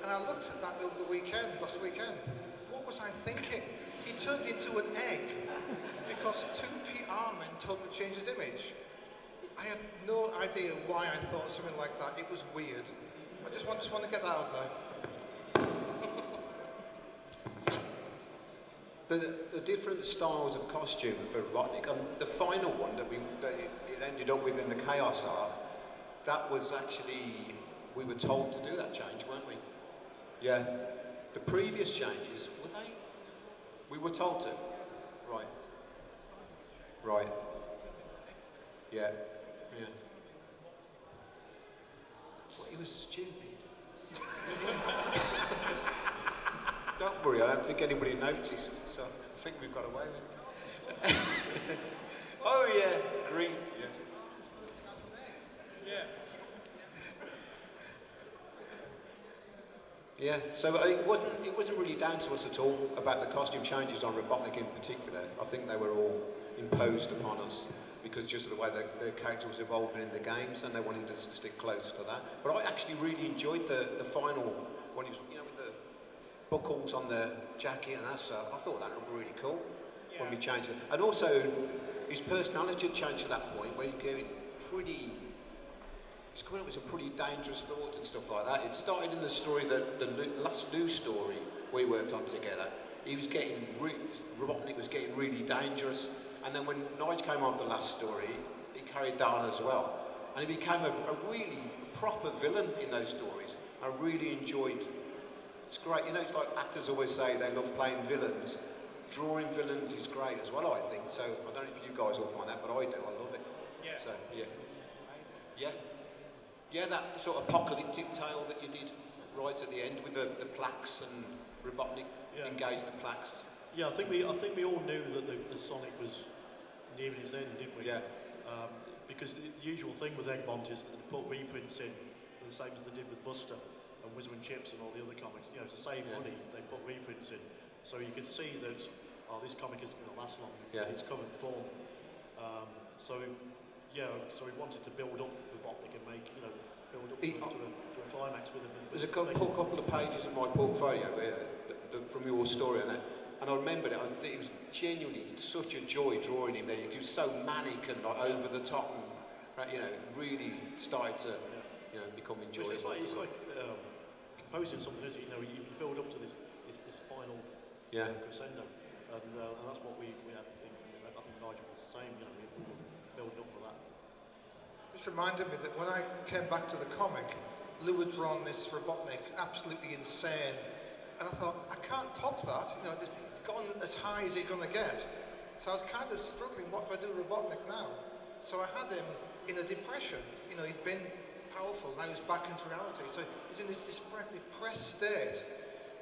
And I looked at that over the last weekend. What was I thinking? He turned into an egg because two PR men told him to change his image. I have no idea why I thought something like that. It was weird. I just want to get that out there. The different styles of costume for Robotnik, the final one that it ended up with in the Chaos Arc, that was actually, we were told to do that change, weren't we? Yeah. The previous changes, were they? We were told to. Right. Right. Yeah. Yeah. Well, it was stupid. Don't worry, I don't think anybody noticed, so I think we've got away with it. Oh yeah, green. Yeah. Yeah. Yeah, so it wasn't really down to us at all about the costume changes on Robotnik in particular. I think they were all imposed upon us because just of the way the character was evolving in the games, and they wanted us to stick closer to that. But I actually really enjoyed the final one, with the buckles on the jacket and that stuff. I thought that looked really cool when we changed it. And also, his personality had changed at that point where he was coming up with some pretty dangerous thoughts and stuff like that. It started in the story, the last news story we worked on together. Robotnik was getting really dangerous, And then when Nigel came on with the last story, he carried that on as well. And he became a really proper villain in those stories. I really enjoyed. It's great, you know, it's like actors always say they love playing villains. Drawing villains is great as well, I think. So I don't know if you guys all find that, but I do. I love it. Yeah. So yeah, yeah, yeah. That sort of apocalyptic tale that you did right at the end with the plaques and Robotnik engaged the plaques. Yeah, I think we all knew that the Sonic was nearing its end, didn't we? Yeah. Because the usual thing with Egmont is that they put reprints in, the same as they did with Buster and Whizzer and Chips and all the other comics. You know, to save money, they put reprints in, so you could see that this comic isn't going to last long. Yeah. It's covered form. So we wanted to build up Robotnik and make build up to a climax with him. There's a couple of pages in my portfolio from your story and I remembered it. I think it was genuinely such a joy drawing him there. He was so manic and like over the top, and really started to become enjoyable. It's like composing something, isn't it? You know, you build up to this final crescendo, and that's what we had. I think Nigel was the same. You know, we were building up for that. This reminded me that when I came back to the comic, Lou had drawn this Robotnik absolutely insane, and I thought, I can't top that. You know, it's gone as high as it's going to get. So I was kind of struggling. What do I do with Robotnik now? So I had him in a depression. You know, he'd been powerful, now he's back into reality. So he's in this depressed state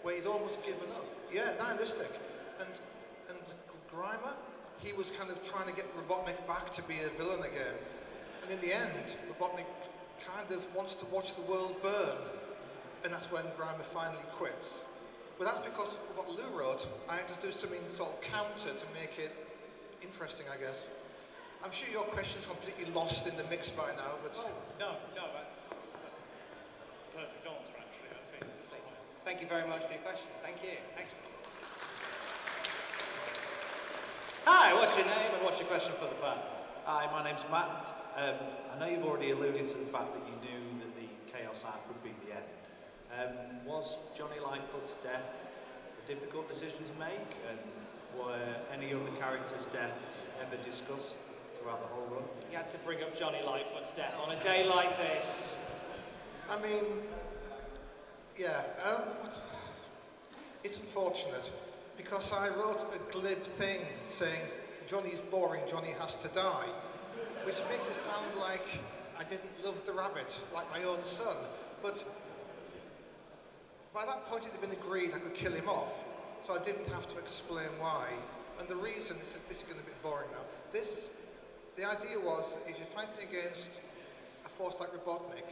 where he'd almost given up. Yeah, nihilistic. And Grimer, he was kind of trying to get Robotnik back to be a villain again. And in the end, Robotnik kind of wants to watch the world burn. And that's when Grimer finally quits. But that's because of what Lou wrote. I had to do something sort of counter to make it interesting, I guess. I'm sure your question's completely lost in the mix by now, but... Oh, no, that's a perfect answer, actually, I think. Thank you very much for your question. Thank you. Excellent. Hi, what's your name and what's your question for the panel? Hi, my name's Matt. I know you've already alluded to the fact that you knew that the Chaos Arc would be the end. Was Johnny Lightfoot's death a difficult decision to make? And were any other characters' deaths ever discussed throughout the whole run? You had to bring up Johnny Lightfoot's death on a day like this. I mean, yeah, it's unfortunate because I wrote a glib thing saying Johnny's boring, Johnny has to die, which makes it sound like I didn't love the rabbit like my own son. But by that point it had been agreed I could kill him off, so I didn't have to explain why. And the reason, this is going to be boring now, the idea was if you're fighting against a force like Robotnik,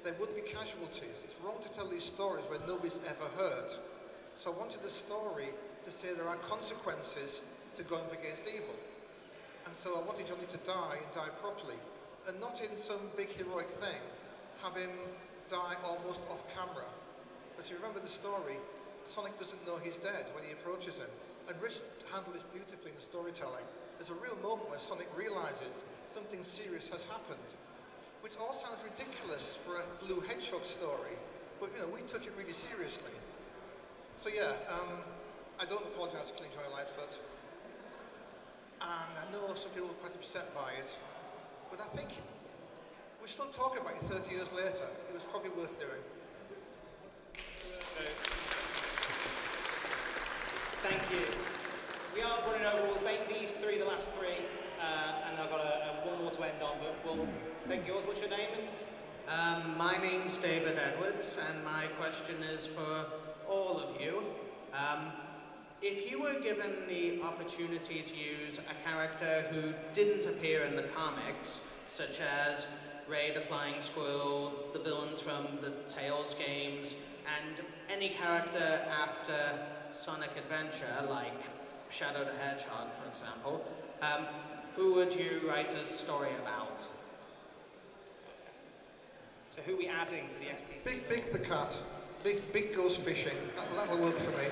there would be casualties. It's wrong to tell these stories where nobody's ever hurt. So I wanted the story to say there are consequences to going up against evil. And so I wanted Johnny to die and die properly, and not in some big heroic thing, have him die almost off camera. As you remember the story, Sonic doesn't know he's dead when he approaches him, and Rich handled this beautifully in the storytelling. There's a real moment where Sonic realizes something serious has happened, which all sounds ridiculous for a Blue Hedgehog story, but we took it really seriously. So yeah, I don't apologise for killing Johnny Lightfoot, and I know some people were quite upset by it, but I think we're still talking about it 30 years later. It was probably worth doing. Thank you. We are running over. We'll make these three the last three, and I've got one more to end on, but we'll take yours. What's your name? And My name's David Edwards, and my question is for all of you. If you were given the opportunity to use a character who didn't appear in the comics, such as Ray the Flying Squirrel, the villains from the Tails games, and any character after Sonic Adventure, like Shadow the Hedgehog, for example, who would you write a story about? So who are we adding to the STC? Big the cat. Big goes fishing. That'll work for me.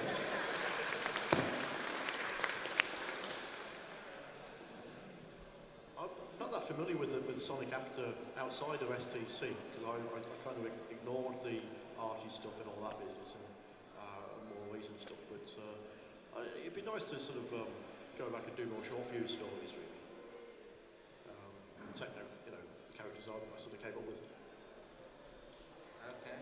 I'm not that familiar with Sonic outside of STC, because I kind of ignored the Archie stuff and all that business and more recent stuff. But it'd be nice to sort of go back and do more short fuse stories, really. Techno, the characters I sort of came up with. Okay.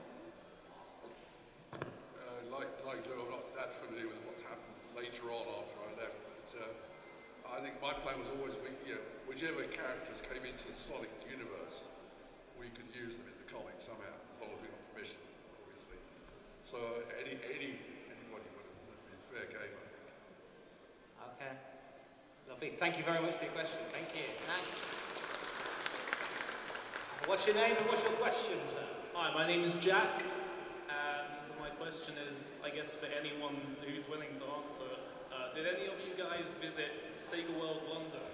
Like Lou, I'm not that familiar with what's happened later on after I left, but I think my plan was always, whichever characters came into the Sonic universe, we could use them in the comic somehow, as long as we got permission, obviously. So anybody would have been fair game, I think. Okay. Lovely. Thank you very much for your question. Thank you. Thanks. What's your name and what's your question, sir? Hi, my name is Jack, and my question is, I guess, for anyone who's willing to answer. Did any of you guys visit Sega World London?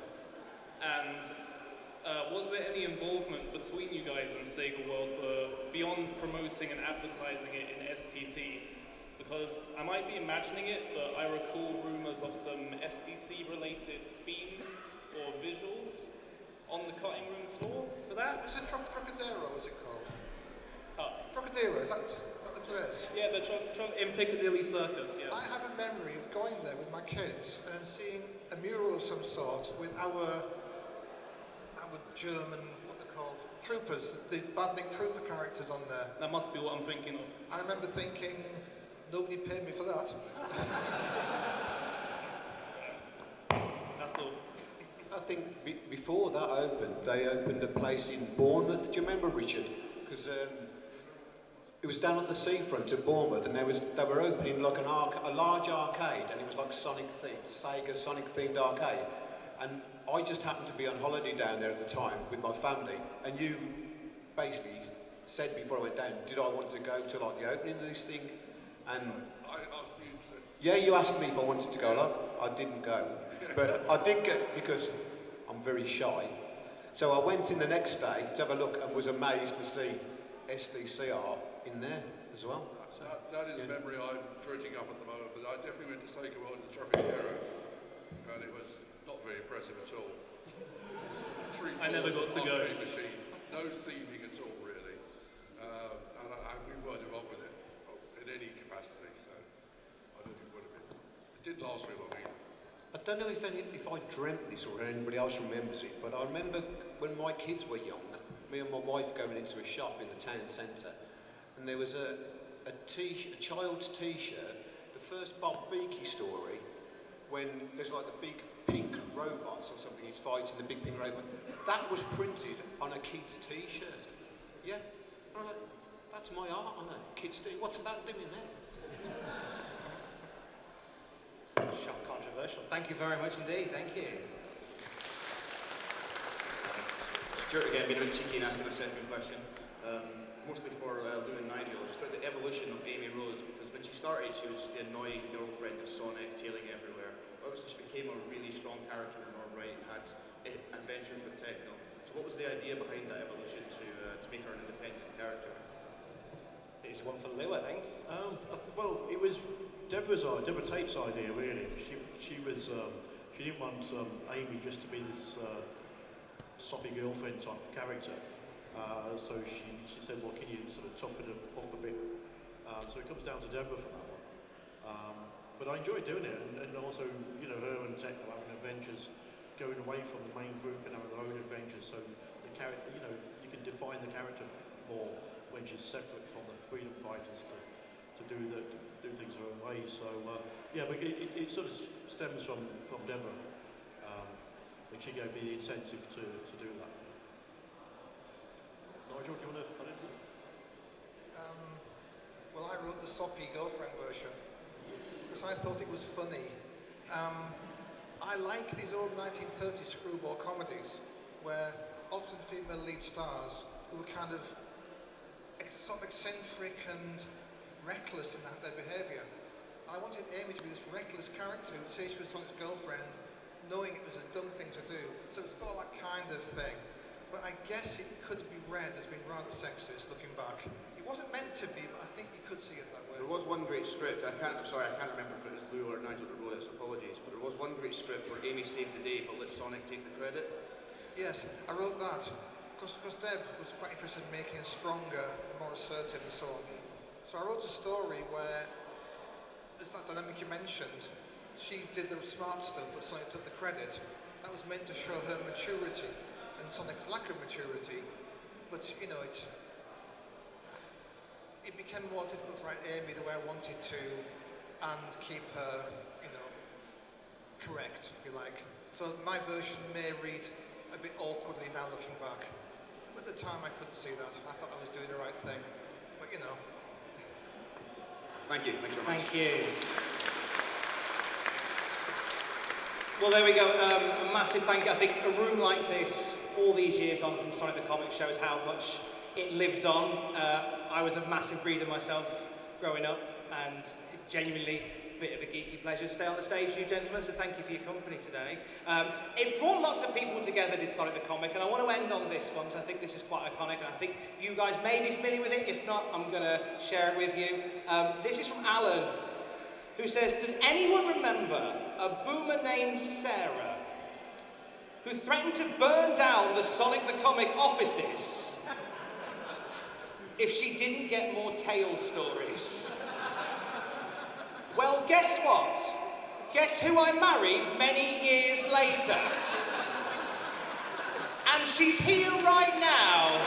And was there any involvement between you guys and Sega World beyond promoting and advertising it in STC? Because I might be imagining it, but I recall rumours of some STC-related themes or visuals on the cutting room floor for that. Is it Trocadero, is it called? Oh. Trocadero, is that the place? Yeah, in Piccadilly Circus, yeah. I have a memory of going there with my kids and seeing a mural of some sort with our German, what they're called, troopers, the Bandit trooper characters on there. That must be what I'm thinking of. I remember thinking, nobody paid me for that. That's all. I think before that opened, they opened a place in Bournemouth. Do you remember, Richard? Because it was down on the seafront at Bournemouth, and they were opening like a large arcade, and it was like Sonic themed, Sega Sonic themed arcade. And I just happened to be on holiday down there at the time with my family, and you basically said before I went down, did I want to go to like the opening of this thing? And I asked you to. yeah, you asked me if I wanted to go along. I didn't go, but I did go because I'm very shy. So I went in the next day to have a look and was amazed to see SDCR in there as well. So, that is a memory I'm dredging up at the moment, but I definitely went to Sega World in Trocadero, and it was not very impressive at all. I never got to go. Machines, no theming at all, really, and we weren't involved with it in any capacity, so I don't think it would have been. It didn't last very long either. I don't know if I dreamt this or anybody else remembers it, but I remember when my kids were young, me and my wife going into a shop in the town centre, and there was a child's T-shirt, the first Bob Beakey story, when there's like the big pink robots or something, he's fighting the big pink robot. That was printed on a kid's T-shirt. Yeah, and I'm like, that's my art on a kid's T-shirt. What's that doing there? Shock controversial. Thank you very much indeed. Thank you. Stuart again, being a bit cheeky and asking a second question. Mostly for Lou and Nigel. It's about the evolution of Amy Rose, because when she started, she was just the annoying girlfriend of Sonic, tailing everywhere. Obviously, she became a really strong character in her own right and had adventures with Techno. So what was the idea behind that evolution to make her an independent character? It's one for Lou, I think. Well, it was Deborah Tate's idea, really. She didn't want Amy just to be this soppy girlfriend type of character. So she said, well, can you sort of toughen it up a bit? So it comes down to Deborah for that one. But I enjoyed doing it, and also, her and Techno having adventures, going away from the main group and having their own adventures. So the character, you can define the character more when she's separate from the freedom fighters to do things her own way. So yeah, but it sort of stems from Deborah, and she gave me the incentive to do that. Nigel, do you want to add anything? Well, I wrote the soppy girlfriend version because I thought it was funny. I like these old 1930s screwball comedies where often female lead stars who were kind of sort of eccentric and reckless in their behaviour. I wanted Amy to be this reckless character who would say she was Sonic's girlfriend, knowing it was a dumb thing to do. So it's got that kind of thing. But I guess it could be read as being rather sexist looking back. It wasn't meant to be, but I think you could see it that way. There was one great script, I can't remember if it was Lou or Nigel that wrote it, so apologies, but there was one great script where Amy saved the day but let Sonic take the credit. Yes, I wrote that because Deb was quite interested in making it stronger and more assertive and so on. So I wrote a story where there's that dynamic you mentioned, she did the smart stuff, but Sonic took the credit. That was meant to show her maturity and Sonic's lack of maturity. But you know, it became more difficult to write Amy the way I wanted to, and keep her, you know, correct, if you like. So my version may read a bit awkwardly now looking back. But at the time I couldn't see that. I thought I was doing the right thing. But you know. Thank you. Thank you very much. Thank you. Well, there we go. A massive thank you. I think a room like this, all these years on from Sonic the Comic, shows how much it lives on. I was a massive reader myself growing up, and genuinely a bit of a geeky pleasure to stay on the stage, you gentlemen, so thank you for your company today. It brought lots of people together, did Sonic the Comic, and I want to end on this one, because I think this is quite iconic, and I think you guys may be familiar with it. If not, I'm going to share it with you. This is from Alan, who says, does anyone remember a boomer named Sarah who threatened to burn down the Sonic the Comic offices if she didn't get more Tales stories? Well, guess what? Guess who I married many years later? And she's here right now.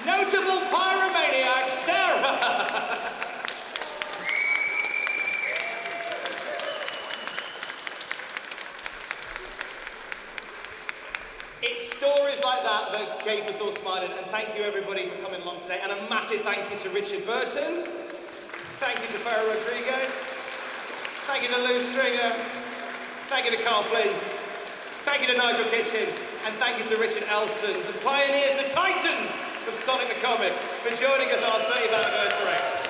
Notable pyromaniac Sarah! It's stories like that that keep us all smiling, and thank you everybody for coming along today, and a massive thank you to Richard Burton, thank you to Ferran Rodriguez, thank you to Lou Stringer, thank you to Carl Flint, thank you to Nigel Kitching, and thank you to Richard Elson, the pioneers, the titans of Sonic the Comic, for joining us on our 30th anniversary.